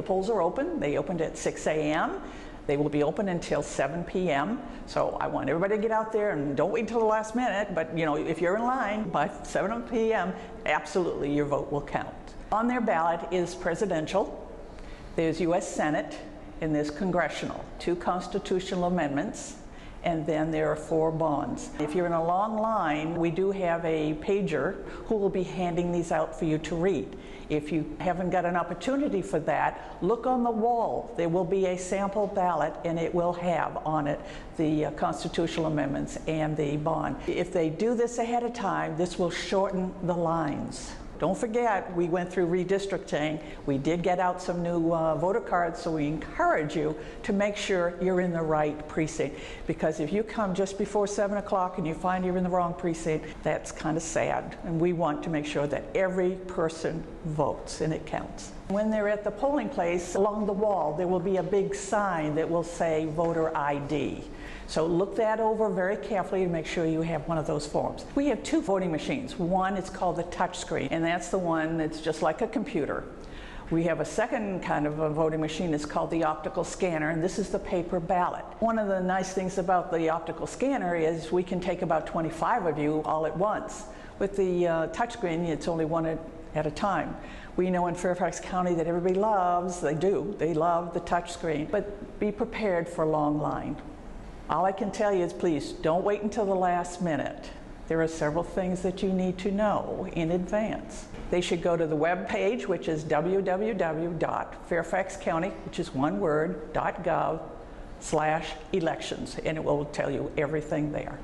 The polls are open. They opened at 6 a.m. They will be open until 7 p.m. So I want everybody to get out there and don't wait until the last minute, but you know, if you're in line by 7 p.m., absolutely your vote will count. On their ballot is presidential, there's U.S. Senate, and there's congressional, 2 constitutional amendments, and then there are 4 bonds. If you're in a long line, we do have a pager who will be handing these out for you to read. If you haven't got an opportunity for that, look on the wall. There will be a sample ballot and it will have on it the constitutional amendments and the bond. If they do this ahead of time, this will shorten the lines. Don't forget, we went through redistricting. We did get out some new voter cards, so we encourage you to make sure you're in the right precinct. Because if you come just before 7 o'clock and you find you're in the wrong precinct, that's kind of sad. And we want to make sure that every person votes and it counts. When they're at the polling place, along the wall, there will be a big sign that will say voter ID. So look that over very carefully to make sure you have one of those forms. We have 2 voting machines. One is called the touch screen, and that's the one that's just like a computer. We have a second kind of a voting machine that's called the optical scanner, and this is the paper ballot. One of the nice things about the optical scanner is we can take about 25 of you all at once. With the touch screen, it's only one at a time. We know in Fairfax County that everybody loves, they love the touch screen, but be prepared for a long line. All I can tell you is please don't wait until the last minute. There are several things that you need to know in advance. They should go to the web page, which is www.fairfaxcounty, which is one word, .gov/elections, and it will tell you everything there.